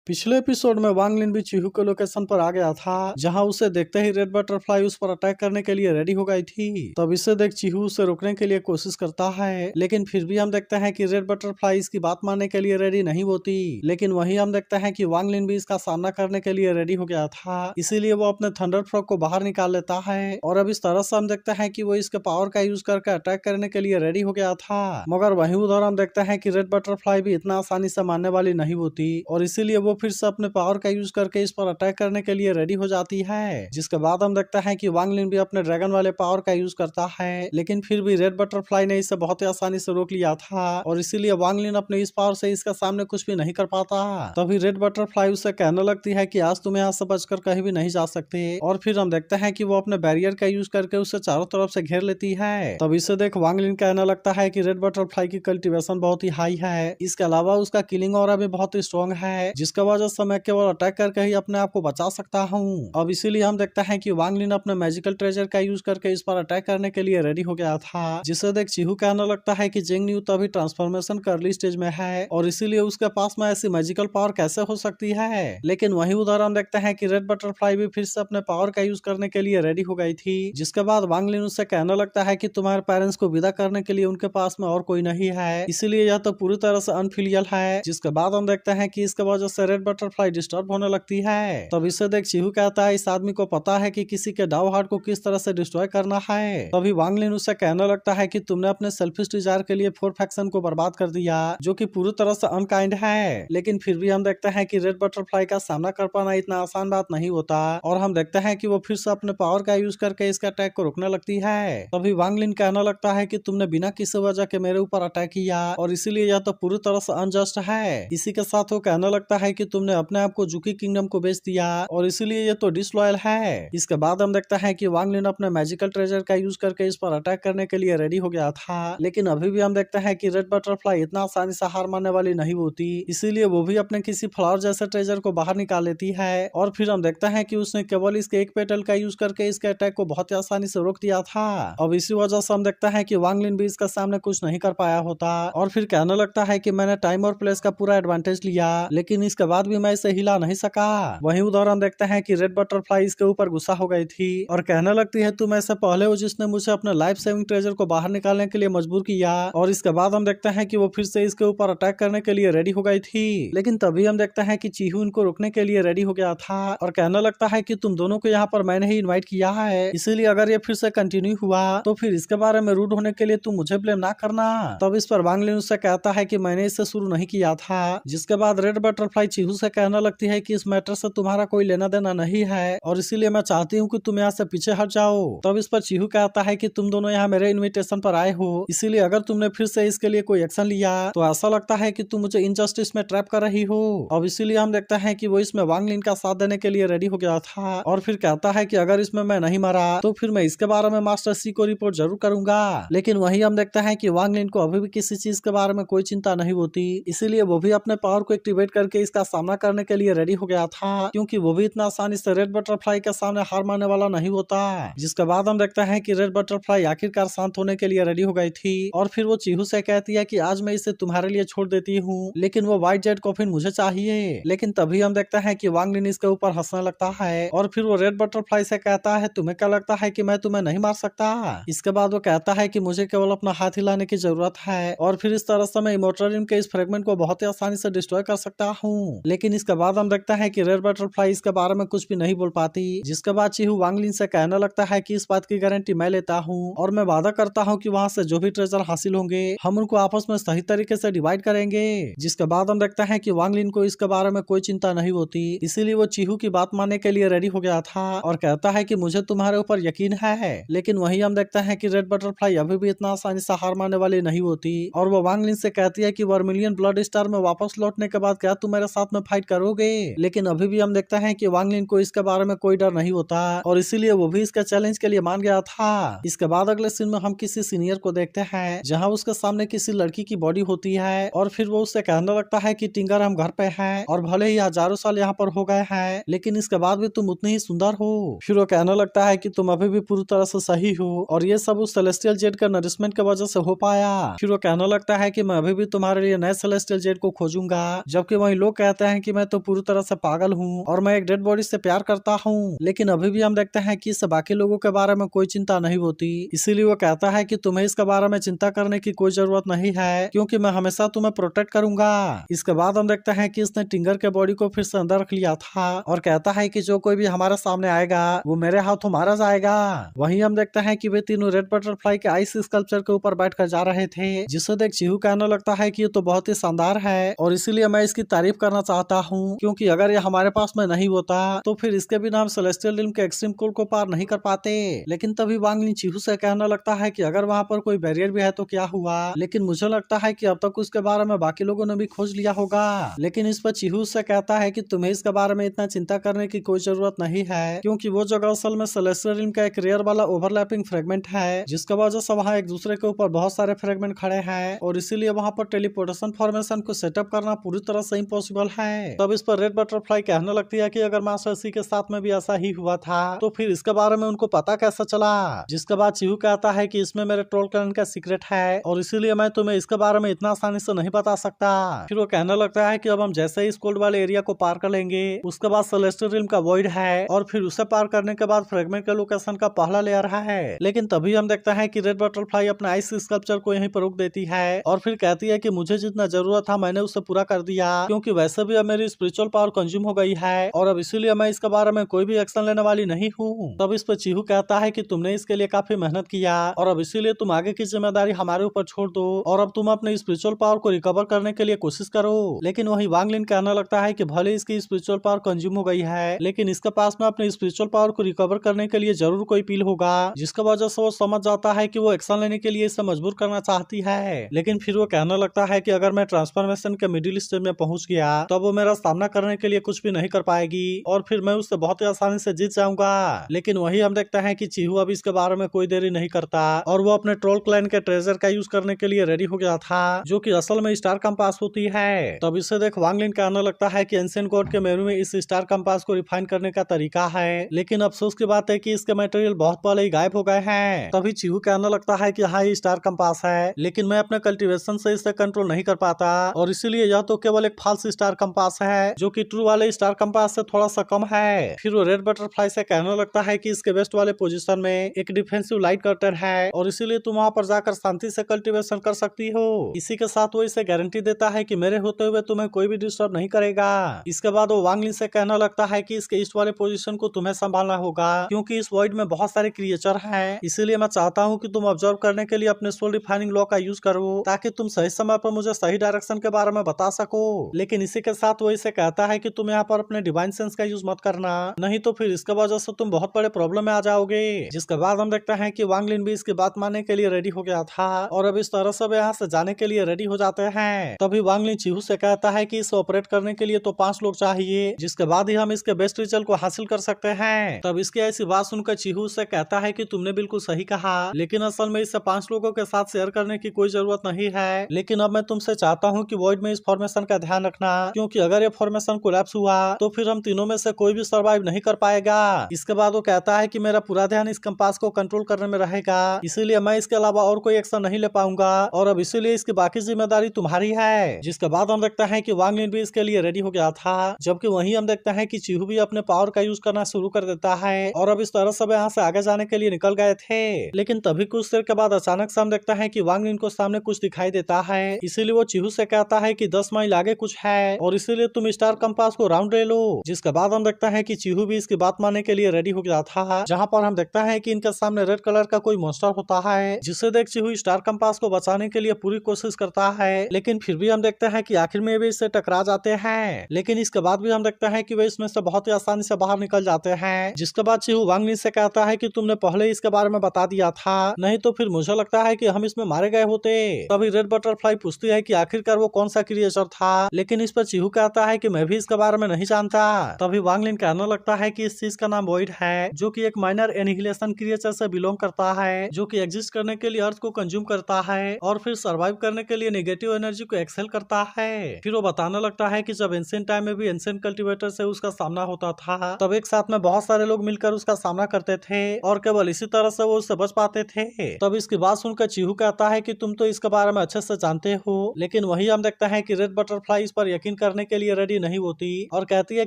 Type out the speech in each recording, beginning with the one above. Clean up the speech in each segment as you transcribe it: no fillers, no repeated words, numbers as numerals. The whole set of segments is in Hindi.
पिछले एपिसोड में वांग लिन भी चीहू के लोकेशन पर आ गया था, जहां उसे देखते ही रेड बटरफ्लाई उस पर अटैक करने के लिए रेडी हो गई थी। तब इसे देख चीहू उसे रोकने के लिए कोशिश करता है, लेकिन फिर भी हम देखते हैं कि रेड बटरफ्लाई इसकी बात मानने के लिए रेडी नहीं होती। लेकिन वहीं हम देखते हैं कि वांग लिन भी इसका सामना करने के लिए रेडी हो गया था, इसीलिए वो अपने थंडर फ्रॉग को बाहर निकाल लेता है। और अब इस तरह से हम देखते हैं कि वो इसके पावर का यूज करके अटैक करने के लिए रेडी हो गया था। मगर वहीं उधर हम देखते हैं कि रेड बटरफ्लाई भी इतना आसानी से मानने वाली नहीं होती, और इसीलिए वो फिर से अपने पावर का यूज करके इस पर अटैक करने के लिए रेडी हो जाती है। जिसके बाद हम देखते हैं कि वांग लिन भी अपने ड्रैगन वाले पावर का यूज करता है, लेकिन फिर भी रेड बटरफ्लाई ने इसे बहुत ही आसानी से रोक लिया था, और इसीलिए वांग लिन अपने इस पावर से इसका सामने कुछ भी नहीं कर पाता। तभी रेड बटरफ्लाई उसे कहने लगती है कि आज तुम यहाँ से बचकर कहीं भी नहीं जा सकते। और फिर हम देखते हैं कि वो अपने बैरियर का यूज करके उसे चारों तरफ से घेर लेती है। तब इसे देख वांग लिन कहने लगता है कि रेड बटरफ्लाई की कल्टीवेशन बहुत ही हाई है, इसके अलावा उसका किलिंग ऑरा भी बहुत ही स्ट्रॉन्ग है, जिसका वजह से मैं केवल अटैक करके ही अपने आप को बचा सकता हूँ। अब इसीलिए हम देखते हैं कि वांग लिन अपने मैजिकल ट्रेजर का यूज करके इस पर अटैक करने के लिए रेडी हो गया था। जिसे देख चीहू कहने लगता है कि जेंग न्यू तभी ट्रांसफॉर्मेशन का अर्ली स्टेज में है, और इसीलिए उसके पास में ऐसी मैजिकल पावर कैसे हो सकती है। लेकिन वहीं उधर हम देखते हैं कि रेड बटरफ्लाई भी फिर से अपने पावर का यूज करने के लिए रेडी हो गई थी। जिसके बाद वांग लिन उससे कहने लगता है कि तुम्हारे पेरेंट्स को विदा करने के लिए उनके पास में और कोई नहीं है, इसीलिए यह तो पूरी तरह से अनफिलियल है। जिसके बाद हम देखते हैं कि इसके वजह से रेड बटरफ्लाई डिस्टर्ब होने लगती है। तब इसे देख चीहू कहता है इस आदमी को पता है कि किसी के डाउ हार्ट को किस तरह से डिस्ट्रॉय करना है। तभी वांग लिन उससे कहने लगता है कि तुमने अपने सेल्फिश डिजायर के लिए 4 फैक्शन को बर्बाद कर दिया, जो कि पूरी तरह से अनकाइंड है। लेकिन फिर भी हम देखते हैं कि रेड बटरफ्लाई का सामना कर पाना इतना आसान बात नहीं होता, और हम देखते हैं कि वो फिर से अपने पावर का यूज करके इसके अटैक को रोकने लगती है। तभी वांग लिन कहने लगता है कि तुमने बिना किसी वजह के मेरे ऊपर अटैक किया, और इसीलिए यह तो पूरी तरह से अनजस्ट है। इसी के साथ वो कहने लगता है कि तुमने अपने आप को जुकी किंगडम को बेच दिया, और इसीलिए ये तो डिसलॉयल है। इसके बाद हम देखते हैं कि वांग लिन अपने मैजिकल ट्रेजर का यूज करके इस पर अटैक करने के लिए रेडी हो गया था। लेकिन अभी भी हम देखते हैं कि रेड बटरफ्लाई इतना आसानी से हार मानने वाली नहीं होती, इसीलिए वो भी अपने किसी फ्लावर जैसे ट्रेजर को बाहर निकाल लेती है। और फिर हम देखते हैं कि उसने केवल इसके एक पेटल का यूज करके इसके अटैक को बहुत ही आसानी से रोक दिया था। अब इसी वजह से हम देखते हैं कि वांग लिन भी इसका सामने कुछ नहीं कर पाया होता, और फिर कहने लगता है कि मैंने टाइम और प्लेस का पूरा एडवांटेज लिया, लेकिन इसके बाद भी मैं इसे हिला नहीं सका। वहीं उधर हम देखते हैं कि रेड बटरफ्लाई इसके ऊपर गुस्सा हो गई थी, और कहने लगती है तुम ऐसे पहले हो जिसने मुझे अपने लाइफ सेविंग ट्रेजर को बाहर निकालने के लिए मजबूर किया। और इसके बाद हम देखते हैं कि वो फिर से इसके ऊपर अटैक करने के लिए रेडी हो गई थी। लेकिन तभी हम देखते हैं कि चीहू इनको रोकने के लिए रेडी हो गया था, और कहने लगता है कि तुम दोनों को यहाँ पर मैंने ही इन्वाइट किया है, इसीलिए अगर ये फिर से कंटिन्यू हुआ तो फिर इसके बारे में रूड होने के लिए तुम मुझे ब्लेम ना करना। तब इस पर वांग लिन उससे कहता है कि मैंने इसे शुरू नहीं किया था। जिसके बाद रेड बटरफ्लाई चीहू से कहने लगती है कि इस मैटर से तुम्हारा कोई लेना देना नहीं है, और इसीलिए मैं चाहती हूँ कि तुम यहाँ से पीछे हट जाओ। तब इस पर चीहू कहता है कि तुम दोनों यहाँ मेरे इन्विटेशन पर आए हो, इसीलिए अगर तुमने फिर से इसके लिए कोई एक्शन लिया तो ऐसा लगता है कि तुम मुझे इनजस्टिस में ट्रैप कर रही हो। अब इसीलिए हम देखते हैं कि वो इसमें वांग लिन का साथ देने के लिए रेडी हो गया था, और फिर कहता है कि अगर इसमें मैं नहीं मरा तो फिर मैं इसके बारे में मास्टर सी को रिपोर्ट जरूर करूंगा। लेकिन वही हम देखते हैं कि वांग लिन को अभी भी किसी चीज के बारे में कोई चिंता नहीं होती, इसीलिए वो भी अपने पावर को एक्टिवेट करके इसका सामना करने के लिए रेडी हो गया था, क्योंकि वो भी इतना आसानी से रेड बटरफ्लाई के सामने हार मानने वाला नहीं होता। जिसके बाद हम देखते हैं कि रेड बटरफ्लाई आखिरकार शांत होने के लिए रेडी हो गई थी, और फिर वो चीहू से कहती है कि आज मैं इसे तुम्हारे लिए छोड़ देती हूँ, लेकिन वो व्हाइट जेट कॉफिन मुझे चाहिए। लेकिन तभी हम देखते हैं कि वांग लिन इसके ऊपर हंसने लगता है, और फिर वो रेड बटरफ्लाई से कहता है तुम्हें क्या लगता है कि मैं तुम्हें नहीं मार सकता। इसके बाद वो कहता है कि मुझे केवल अपना हाथ हिलाने की जरूरत है, और फिर इस तरह से मैं इमोर्टल रिम के इस फ्रेगमेंट को बहुत ही आसानी से डिस्ट्रॉय कर सकता हूँ। लेकिन इसके बाद हम देखते हैं कि रेड बटरफ्लाई इसके बारे में कुछ भी नहीं बोल पाती। जिसके बाद चीहू वांग लिन से कहने लगता है कि इस बात की गारंटी मैं लेता हूँ, और मैं वादा करता हूँ कि वहाँ से जो भी ट्रेजर हासिल होंगे हम उनको आपस में सही तरीके से डिवाइड करेंगे। जिसके बाद हम देखते हैं कि वांग लिन को इसके बारे में कोई चिंता नहीं होती, इसीलिए वो चीहू की बात मानने के लिए रेडी हो गया था, और कहता है कि मुझे तुम्हारे ऊपर यकीन है। लेकिन वही हम देखते हैं कि रेड बटरफ्लाई अभी भी इतना आसानी से हार मानने वाली नहीं होती, और वो वांग लिन से कहती है कि वर्मिलियन ब्लड स्टार में वापस लौटने के बाद क्या तुम मेरे साथ में फाइट करोगे। लेकिन अभी भी हम देखते हैं कि वांग लिन को इसके बारे में कोई डर नहीं होता, और इसीलिए वो भी इसके चैलेंज के लिए मान गया था। इसके बाद अगले सीन में हम किसी सीनियर को देखते हैं, जहाँ उसके सामने किसी लड़की की बॉडी होती है, और फिर वो उससे कहने लगता है कि टिंगर हम घर पे हैं, और भले ही हजारों साल यहाँ पर हो गए हैं, लेकिन इसके बाद भी तुम उतनी ही सुंदर हो। फिर वो कहने लगता है कि तुम अभी भी पूरी तरह से सही हो, और ये सब उस सेलेस्टियल जेट का नरिशमेंट की वजह से हो पाया। फिर वो कहने लगता है कि मैं अभी भी तुम्हारे लिए नए सेलेस्टियल जेट को खोजूंगा, जबकि वही लोग कहते कहते हैं कि मैं तो पूरी तरह से पागल हूँ और मैं एक डेड बॉडी से प्यार करता हूँ, लेकिन अभी भी हम देखते हैं कि इससे बाकी लोगों के बारे में कोई चिंता नहीं होती। इसीलिए वो कहता है कि तुम्हें इसके बारे में चिंता करने की कोई जरूरत नहीं है, क्योंकि मैं हमेशा तुम्हें प्रोटेक्ट करूंगा। इसके बाद हम देखते हैं कि इसने टिंगर के बॉडी को फिर से अंदर रख लिया था और कहता है कि जो कोई भी हमारे सामने आएगा वो मेरे हाथों मारा जाएगा। वहीं हम देखते हैं कि वे तीनों रेड बटरफ्लाई के आइस स्कल्पचर के ऊपर बैठकर जा रहे थे, जिसे देख चीहू कहने लगता है कि ये तो बहुत ही शानदार है और इसीलिए मैं इसकी तारीफ करना चाहता हूँ, क्योंकि अगर ये हमारे पास में नहीं होता तो फिर इसके बिना हम सेलेस्टियल रिल्म के एक्सट्रीम कोल को पार नहीं कर पाते। लेकिन तभी वांग लिन चीहू से कहने लगता है कि अगर वहाँ पर कोई बैरियर भी है तो क्या हुआ, लेकिन मुझे लगता है कि अब तक उसके बारे में बाकी लोगों ने भी खोज लिया होगा। लेकिन इस पर चीहू से कहता है कि तुम्हें इसके बारे में इतना चिंता करने की कोई जरूरत नहीं है, क्योंकि वो जगह असल में सेलेस्टियल रिल्म का एक रेयर वाला ओवरलैपिंग फ्रेगमेंट है, जिसका वजह से वहाँ एक दूसरे के ऊपर बहुत सारे फ्रेगमेंट खड़े हैं और इसीलिए वहाँ पर टेलीपोर्टेशन फॉर्मेशन को सेटअप करना पूरी तरह से इम्पॉसिबल है। तब इस पर रेड बटरफ्लाई कहने लगती है कि अगर मास्टर सी के साथ में भी ऐसा ही हुआ था तो फिर इसके बारे में उनको पता कैसे चला। जिसके बाद चीहू कहता है कि इसमें मेरे ट्रोल क्लैन का सीक्रेट है और इसीलिए मैं तुम्हें इसके बारे में इतना आसानी से नहीं बता सकता। फिर वो कहने लगता है कि अब हम जैसे ही इस कोल्ड वाले एरिया को पार कर लेंगे उसके बाद सेलेस्टियल रिल्म का वॉइड है और फिर उसे पार करने के बाद फ्रेगमेंट के लोकेशन का पहला लेयर है। लेकिन तभी हम देखते हैं कि रेड बटरफ्लाई अपने आइस स्कल्पचर को यहीं पर रोक देती है और फिर कहती है कि मुझे जितना जरूरत था मैंने उसे पूरा कर दिया, क्योंकि वैसे भी अब मेरी स्पिरिचुअल पावर कंज्यूम हो गई है और अब इसीलिए मैं इसके बारे में कोई भी एक्शन लेने वाली नहीं हूँ। तब इस पर चीहू कहता है कि तुमने इसके लिए काफी मेहनत किया और अब इसीलिए तुम आगे की जिम्मेदारी हमारे ऊपर छोड़ दो और अब तुम अपने स्पिरिचुअल पावर को रिकवर करने के लिए कोशिश करो। लेकिन वही वांग लिन कहने लगता है कि भले इसकी स्पिरिचुअल पावर कंज्यूम हो गई है, लेकिन इसके पास में अपने स्पिरिचुअल पावर को रिकवर करने के लिए जरूर कोई पील होगा, जिसका वजह से वो समझ जाता है कि वो एक्शन लेने के लिए इसे मजबूर करना चाहती है। लेकिन फिर वो कहने लगता है कि अगर मैं ट्रांसफॉर्मेशन के मिडिल स्टेज में पहुंच गया तो वो मेरा सामना करने के लिए कुछ भी नहीं कर पाएगी और फिर मैं उससे बहुत ही आसानी से जीत जाऊंगा। लेकिन वही हम देखते हैं कि चीहू अब इसके बारे में कोई देरी नहीं करता और वो अपने ट्रोल क्लैन के ट्रेजर का यूज करने के लिए रेडी हो गया था, जो कि असल में स्टार कंपास होती है। तब इसे देख वांग लिन कहने लगता है कि एंशिएंट गॉड के मेनू में इस स्टार कंपास को रिफाइन करने का तरीका है, लेकिन अफसोस की बात है कि इसके मटेरियल बहुत पहले ही गायब हो गए हैं। तभी चीहू कहने लगता है कि हाँ ये स्टार कंपास है, लेकिन मैं अपने कल्टीवेशन से इसे कंट्रोल नहीं कर पाता और इसीलिए यह तो केवल एक फाल्स स्टार कंपास है, जो कि ट्रू वाले स्टार कंपास से थोड़ा सा कम है। फिर वो रेड बटरफ्लाई से कहने लगता है कि इसके वेस्ट वाले पोजीशन में एक डिफेंसिव लाइट कर्टन है और इसीलिए तुम वहाँ पर जाकर शांति से कल्टीवेशन कर सकती हो। इसी के साथ वो इसे गारंटी देता है कि मेरे होते हुए तुम्हें कोई भी डिस्टर्ब नहीं करेगा। इसके बाद वो वांग लिन से कहने लगता है कि इसके ईस्ट वाले पोजीशन को तुम्हें संभालना होगा, क्योंकि इस वॉइड में बहुत सारे क्रिएचर हैं, इसीलिए मैं चाहता हूँ कि तुम ऑब्जर्व करने के लिए अपने सोल डिफाइनिंग लॉ का यूज करो, ताकि तुम सही समय पर मुझे सही डायरेक्शन के बारे में बता सको। लेकिन इसी के साथ वो इसे कहता है कि तुम यहाँ पर अपने डिवाइन सेंस का यूज मत करना, नहीं तो फिर इसके वजह से तुम बहुत बड़े प्रॉब्लम में आ जाओगे। जिसके बाद हम देखते हैं कि वांग लिन भी इसकी बात मानने के लिए रेडी हो गया था और अब इस तरह से यहाँ से जाने के लिए रेडी हो जाते हैं। तभी वांग लिन चीहू से कहता है कि इसे ऑपरेट करने के लिए तो 5 लोग चाहिए, जिसके बाद ही हम इसके बेस्ट रिजल्ट को हासिल कर सकते हैं। तब इसकी ऐसी बात सुनकर चीहू से कहता है कि तुमने बिल्कुल सही कहा, लेकिन असल में इसे 5 लोगों के साथ शेयर करने की कोई जरूरत नहीं है। लेकिन अब मैं तुमसे चाहता हूँ कि वॉइड में इस फॉर्मेशन का ध्यान रखना, क्योंकि अगर ये फॉर्मेशन कोलैप्स हुआ तो फिर हम तीनों में से कोई भी सर्वाइव नहीं कर पाएगा। इसके बाद वो कहता है कि मेरा पूरा ध्यान इस कंपास को कंट्रोल करने में रहेगा, इसीलिए मैं इसके अलावा और कोई एक्शन नहीं ले पाऊंगा और अब इसीलिए इसकी बाकी जिम्मेदारी तुम्हारी है। जिसके बाद हम देखते हैं कि वांग लिन भी इसके लिए रेडी हो गया था, जबकि वहीं हम देखते हैं कि चीहू भी अपने पावर का यूज करना शुरू कर देता है और अब इस तरह सब यहाँ से आगे जाने के लिए निकल गए थे। लेकिन तभी कुछ देर के बाद अचानक से हम देखते हैं कि वांग लिन को सामने कुछ दिखाई देता है, इसीलिए वो चीहू से कहता है कि 10 माइल आगे कुछ है और इसीलिए तुम स्टार कंपास को राउंड ले लो। जिसके बाद हम देखते हैं कि चीहू भी इसकी बात मानने के लिए रेडी हो गया था, जहाँ पर हम देखते हैं कि इनके सामने रेड कलर का कोई मॉन्स्टर होता है, जिसे देख चीहू स्टार कंपास को बचाने के लिए पूरी कोशिश करता है, लेकिन फिर भी हम देखते हैं कि आखिर में वे इससे टकरा जाते हैं। लेकिन इसके बाद भी हम देखते हैं कि वे इसमें से बहुत ही आसानी से बाहर निकल जाते हैं। जिसके बाद चीहू वांग लिन से कहता है कि तुमने पहले इसके बारे में बता दिया था, नहीं तो फिर मुझे लगता है कि हम इसमें मारे गए होते। तभी रेड बटरफ्लाई पूछती है कि आखिरकार वो कौन सा क्रिएचर था, लेकिन इस पर चीहू कहता है कि मैं भी इसके बारे में नहीं जानता। तभी वांग लिन कहने लगता है कि इस चीज का नाम वॉइड है, जो कि एक माइनर एनिहिलेशन क्रिएचर से बिलोंग करता है, जो कि एग्जिस्ट करने के लिए अर्थ को कंज्यूम करता है और फिर सर्वाइव करने के लिए नेगेटिव एनर्जी को एक्सेल करता है। फिर वो बताने लगता है कि जब एंशिएंट टाइम में भी एंशिएंट कल्टीवेटर से उसका सामना होता था, तब एक साथ में बहुत सारे लोग मिलकर उसका सामना करते थे और केवल इसी तरह से वो उससे बच पाते थे। तब इसकी बात सुनकर चीहू कहता है कि तुम तो इसके बारे में अच्छे से जानते हो, लेकिन वही हम देखते हैं कि रेड बटरफ्लाई इस पर यकीन करने के लिए रेडी नहीं होती और कहती है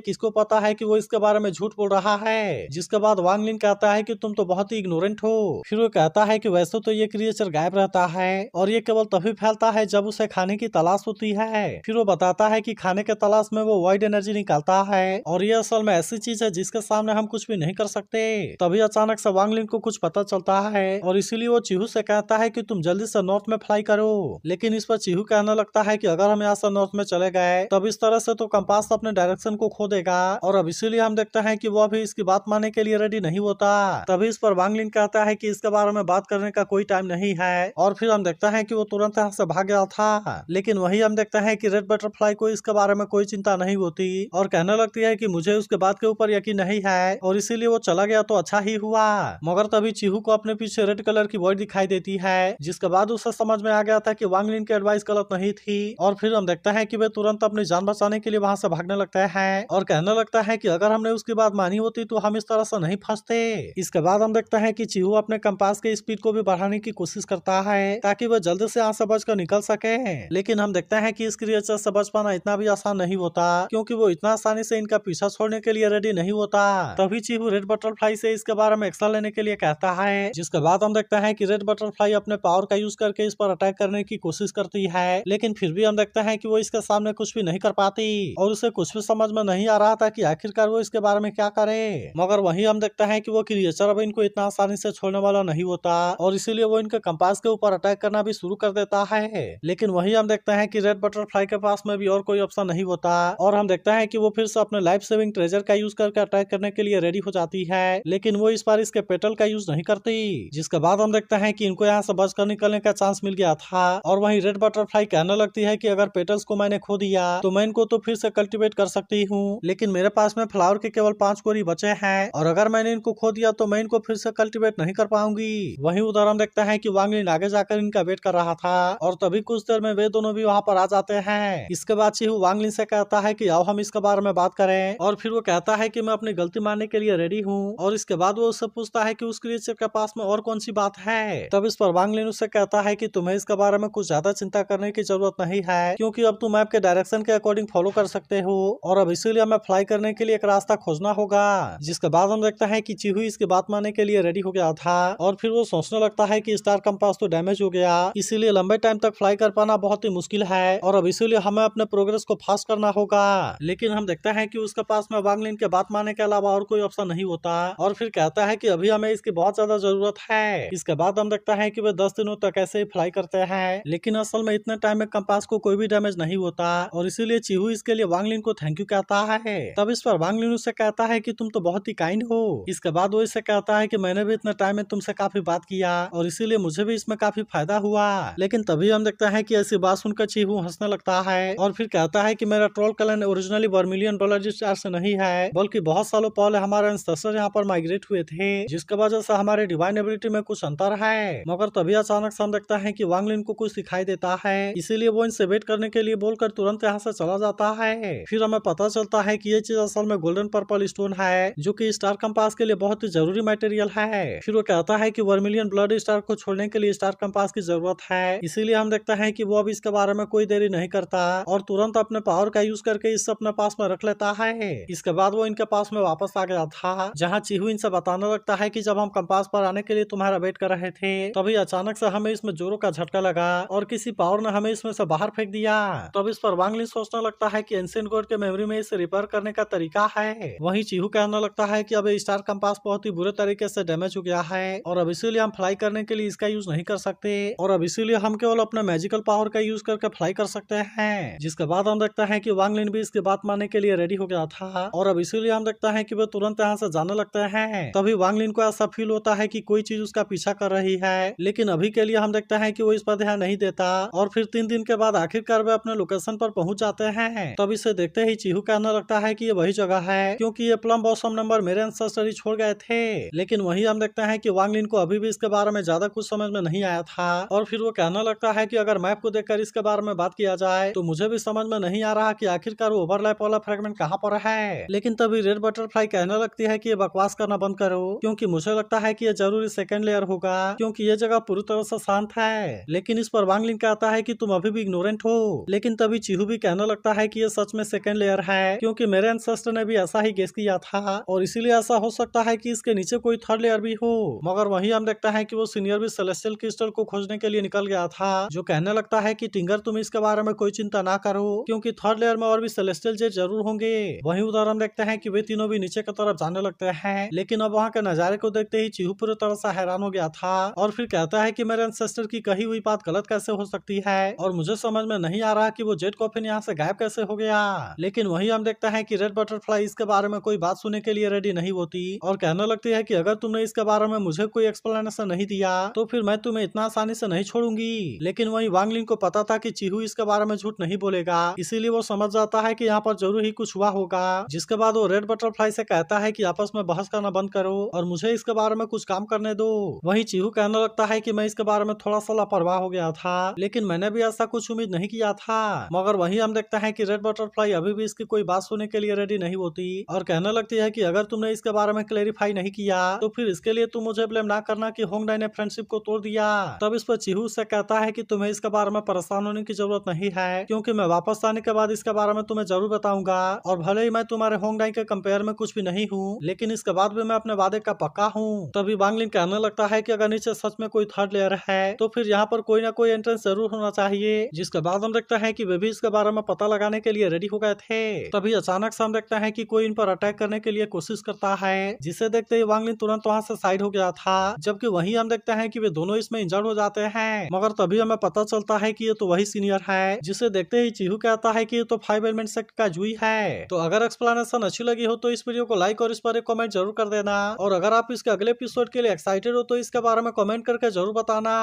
किसको पता है कि वो इसके बारे में झूठ बोल रहा है। जिसके बाद वांग लिन कहता है कि तुम तो बहुत ही इग्नोरेंट हो। फिर वो कहता है कि वैसे तो ये क्रिएचर गायब रहता है और ये केवल तभी फैलता है जब उसे खाने की तलाश होती है। फिर वो बताता है कि खाने के तलाश में वो वाइड एनर्जी निकालता है और ये असल में ऐसी चीज है जिसके सामने हम कुछ भी नहीं कर सकते। तभी अचानक से वांग लिन को कुछ पता चलता है और इसीलिए वो चीहू से कहता है कि तुम जल्दी से नॉर्थ में फ्लाई करो। लेकिन इस पर चीहू कहने लगता है कि अगर हम यहाँ से नॉर्थ में चले गए तब इस तरह से तो कंपास अपने डायरेक्शन को खो देगा और अब इसीलिए हम देखते हैं कि वो अभी इसकी बात मानने के लिए रेडी नहीं होता। तभी इस पर वांग लिन कहता है कि इसके बारे में बात करने का कोई टाइम नहीं है और फिर हम देखते हैं कि वो तुरंत यहाँ से भाग गया था। लेकिन वही हम देखते हैं कि रेड बटरफ्लाई को इसके बारे में कोई चिंता नहीं होती और कहने लगती है कि मुझे उसके बात के ऊपर यकीन नहीं है और इसीलिए वो चला गया तो अच्छा ही हुआ। मगर तभी चीहू को अपने पीछे रेड कलर की बॉडी दिखाई देती है जिसके बाद उसे समझ में आ गया था कि वांग लिन की एडवाइस गलत नहीं थी और फिर हम देखते हैं कि वे तुरंत अपनी जान बचाने के लिए वहां से भागने लगते हैं और कहने लगता है कि अगर हमने उसकी बात मानी होती तो हम इस तरह से नहीं फंसते। इसके बाद हम देखते हैं कि चीहू अपने कंपास के स्पीड को भी बढ़ाने की कोशिश करता है ताकि वह जल्दी से यहाँ से बचकर निकल सके। लेकिन हम देखते हैं कि इस क्रिएचर से बच पाना इतना भी आसान नहीं होता क्योंकि वो इतना आसानी से इनका पीछा छोड़ने के लिए रेडी नहीं होता। तभी चीहू रेड बटरफ्लाई से इसके बारे में एक्शन लेने के लिए कहता है जिसके बाद हम देखते हैं कि रेड बटरफ्लाई अपने पावर का यूज करके इस पर अटैक करने की कोशिश करती है। लेकिन फिर भी हम देखते हैं कि वो इसके सामने कुछ भी नहीं कर पाती और उसे कुछ भी समझ में नहीं आ रहा था कि आखिरकार वो इसके बारे में क्या करे। मगर वहीं हम देखते हैं कि वो क्रिएचर अब इनको इतना आसानी से छोड़ने वाला नहीं होता और इसीलिए वो इनके कंपास के ऊपर अटैक करना भी शुरू कर देता है। लेकिन वहीं हम देखते हैं कि रेड बटरफ्लाई के पास में भी और कोई ऑप्शन नहीं होता और हम देखते हैं कि वो फिर से अपने लाइफ सेविंग ट्रेजर का यूज करके अटैक करने के लिए रेडी हो जाती है। लेकिन वो इस बार इसके पेटल का यूज नहीं करती जिसके बाद हम देखते हैं कि इनको यहाँ से बचकर निकलने का चांस मिल गया था और वहीं रेड बटरफ्लाई कहने लगती है कि अगर पेटल्स को मैंने खो दिया तो मैं इनको तो फिर से कल्टीवेट कर सकती हूँ लेकिन मेरे पास में फ्लावर के केवल 5 कोरी बचे हैं और अगर मैंने इनको खो दिया तो मैं इनको फिर से कल्टीवेट नहीं कर पाऊंगी। वहीं उधर हम देखते हैं कि वांग लिन आगे जाकर इनका वेट कर रहा था और तभी कुछ देर में वे दोनों भी वहाँ पर आ जाते हैं। इसके बाद चीहू वांग लिन से कहता है कि आओ हम इसके बारे में बात करें और फिर वो कहता है कि मैं अपनी गलती मानने के लिए रेडी हूँ और इसके बाद वो उससे पूछता है कि उस क्रिएचर के पास में और कौन सी बात है। तब इस पर वांग लिन उससे कहता है कि तुम्हें इसके बारे में कुछ ज्यादा चिंता करने की जरूरत नहीं है क्योंकि अब तुम मैप के डायरेक्शन के अकॉर्डिंग फॉलो कर सकते हो और अब इसीलिए हमें फ्लाई करने के लिए एक रास्ता खोजना होगा। जिसके बाद हम देखते हैं कि चीहू इसकी बात मानने के लिए रेडी हो गया था और फिर वो सोचने लगता है कि स्टार कंपास तो डैमेज हो गया इसीलिए लंबे टाइम तक फ्लाई कर पाना बहुत ही मुश्किल है और अब इसीलिए हमें अपने प्रोग्रेस को फास्ट करना होगा। लेकिन हम देखते हैं कि उसके पास में वांग लिन के बात मानने के अलावा और कोई ऑप्शन नहीं होता और फिर कहता है कि अभी हमें इसकी बहुत ज्यादा जरूरत है। इसके बाद हम देखते हैं कि वे 10 दिनों तक ऐसे ही फ्लाई करते हैं लेकिन असल में इतने टाइम में कंपास को कोई भी डैमेज नहीं होता और इसीलिए चीहू इसके लिए वांग लिन को थैंक यू कहता है। तब इस पर वांग लिन उससे कहता है कि तुम तो बहुत ही काइंड हो। इसके बाद वो इससे कहता है कि मैंने भी इतने टाइम में तुमसे काफी बात किया और इसीलिए मुझे भी इसमें काफी फायदा हुआ। लेकिन तभी हम देखते हैं कि ऐसी बात सुनकर चीहू हंसने लगता है और फिर कहता है कि मेरा troll clan originally vermilion dollar star से नहीं है बल्कि बहुत सालों पहले हमारे एंसेस्टर यहाँ पर माइग्रेट हुए थे जिसके वजह से हमारे डिवाइन एबिलिटी में कुछ अंतर है। मगर तभी अचानक से हम देखते हैं कि वांग लिन को कुछ दिखाई देता है इसीलिए वो इनसे वेट करने के लिए बोलकर तुरंत यहाँ से चला जाता है। फिर हमें पता चलता है कि ये चीज असल में गोल्डन पर्पल स्टोन है जो कि स्टार कंपास के लिए बहुत ही जरूरी मटेरियल है। फिर वो कहता है कि वर्मिलियन ब्लड स्टार को छोड़ने के लिए स्टार कंपास की जरूरत है इसीलिए हम देखते हैं कि वो अब इसके बारे में कोई देरी नहीं करता और तुरंत अपने पावर का यूज करके इसे अपने पास में रख लेता है। इसके बाद वो इनके पास में वापस आ गया था जहाँ चीहू इनसे बताने लगता है कि जब हम कंपास पर आने के लिए तुम्हारा वेट कर रहे थे तभी अचानक से हमें इसमें जोरों का झटका लगा और किसी पावर ने हमें इसमें से बाहर फेंक दिया। तब इस पर वांग लिन सोचने लगता है कि एंशिएंट गॉड के मेमोरी में इसे रिपेयर करने का तरीका है। वहीं चीहू कहने लगता है कि अब स्टार कंपास बहुत ही बुरे तरीके से डैमेज हो गया है और अब इसीलिए हम फ्लाई करने के लिए इसका यूज नहीं कर सकते और अब इसीलिए हम केवल अपने मैजिकल पावर का यूज करके फ्लाई कर सकते हैं। जिसके बाद हम देखते हैं कि वांग लिन भी इसकी बात मानने के लिए रेडी हो गया था और अब इसीलिए हम देखते हैं कि वो तुरंत यहाँ से जाने लगते हैं। तभी वांग लिन को ऐसा फील होता है कि कोई चीज उसका पीछा कर रही है लेकिन अभी के लिए हम देखते हैं कि वो इस पर ध्यान नहीं देता और फिर 3 दिन के बाद आखिरकार वे अपने लोकेशन पर पहुंच जाते हैं। तब इसे देखते ही चीहू कहने लगता है कि ये वही जगह है क्योंकि ये प्लम बॉसम नंबर मेरे एंसेस्टर ही छोड़ गए थे। लेकिन वही हम देखते हैं कि वांग लिन को अभी भी इसके बारे में ज्यादा कुछ समझ में नहीं आया था और फिर वो कहने लगता है कि अगर मैप को देखकर इसके बारे में बात किया जाए तो मुझे भी समझ में नहीं आ रहा कि आखिरकार वो ओवरलैप वाला फ्रेगमेंट कहाँ पर है। लेकिन तभी रेड बटरफ्लाई कहने लगती है कि ये बकवास करना बंद करो क्योंकि मुझे लगता है कि ये जरूरी सेकंड लेयर होगा क्योंकि ये जगह पूरी तरह से शांत है। लेकिन इस पर वांग लिन कहता है कि तुम अभी भी इग्नोरेंट हो। लेकिन तभी चीहू भी कहने कहने लगता है कि ये सच में सेकंड लेयर है, क्योंकि मेरे एंसेस्टर ने भी ऐसा ही गेस किया था और इसीलिए ऐसा हो सकता है कि इसके नीचे कोई थर्ड लेयर भी हो। मगर वही हम देखते हैं कि वो सीनियर भी सेलेस्टियल क्रिस्टल को खोजने के लिए निकल गया था, जो कहने लगता है कि टिंगर तुम इसके बारे में कोई चिंता ना करो, क्योंकि थर्ड लेयर में और भी सेलेस्टियल जेट जरूर होंगे। वहीं उधर हम देखते हैं कि वे तीनों भी नीचे की तरफ जाने लगते हैं, लेकिन अब वहाँ के नजारे को देखते ही चीहू पूरी तरह से हैरान हो गया था और फिर कहता है कि मेरे एंसेस्टर की कही हुई बात गलत कैसे हो सकती है और मुझे समझ में नहीं आ रहा कि वो जेट कॉफिन यहाँ से गायब कैसे हो गया। लेकिन वही हम देखते हैं कि रेड बटरफ्लाई इसके बारे में कोई बात सुनने के लिए रेडी नहीं होती और कहने लगती है कि अगर तुमने इसके बारे में मुझे कोई एक्सप्लेनेशन नहीं दिया तो फिर मैं तुम्हें इतना आसानी से नहीं छोड़ूंगी। लेकिन वही वांग लिन को पता था कि चीहू इसके बारे में झूठ नहीं बोलेगा, इसीलिए वो समझ जाता है कि यहाँ पर जरूर ही कुछ हुआ होगा। जिसके बाद वो रेड बटरफ्लाई से कहता है कि आपस में बहस करना बंद करो और मुझे इसके बारे में कुछ काम करने दो। वही चीहू कहने लगता है कि मैं इसके बारे में थोड़ा सा लापरवाह हो गया था, लेकिन मैंने भी ऐसा कुछ उम्मीद नहीं किया था। मगर वही हम देखते हैं कि रेड बटरफ्लाई अभी भी इसकी कोई बात सुनने के लिए रेडी नहीं होती और कहने लगती है कि अगर तुमने इसके बारे में क्लेरिफाई नहीं किया तो फिर इसके लिए तुम मुझे ब्लेम ना करना कि होंगडाई ने फ्रेंडशिप को तोड़ दिया। तब इस पर चीहू से कहता है कि तुम्हें इसके बारे में परेशान होने की जरूरत नहीं है, क्योंकि मैं वापस आने के बाद इसके बारे में तुम्हें जरूर बताऊंगा और भले ही मैं तुम्हारे होंगडाई के कंपेयर में कुछ भी नहीं हूँ, लेकिन इसके बाद भी मैं अपने वादे का पक्का हूँ। तभी वांग लिन कहने लगता है कि अगर नीचे सच में कोई थर्ड लेयर है तो फिर यहाँ पर कोई ना कोई एंट्रेंस जरूर होना चाहिए। जिसके बाद हम देखते हैं कि वे भी इसके बारे में पता लगाने के लिए रेडी हो गए थे। तभी अचानक से हम देखते हैं कि कोई इन पर अटैक करने के लिए कोशिश करता है, जिसे देखते ही वांग लिन तुरंत वहाँ से साइड हो गया था। जबकि वहीं हम देखते हैं कि वे दोनों इसमें इंजर्ड हो जाते हैं, मगर तभी हमें पता चलता है कि ये तो वही सीनियर है, जिसे देखते ही चीहू कहता है कि ये तो 5 एलिमेंट सेक्ट का जुई है। तो अगर एक्सप्लेनेशन अच्छी लगी हो तो इस वीडियो को लाइक और इस पर एक कमेंट जरूर कर देना और अगर आप इसके अगले एपिसोड के लिए एक्साइटेड हो तो इसके बारे में कमेंट करके जरूर बताना।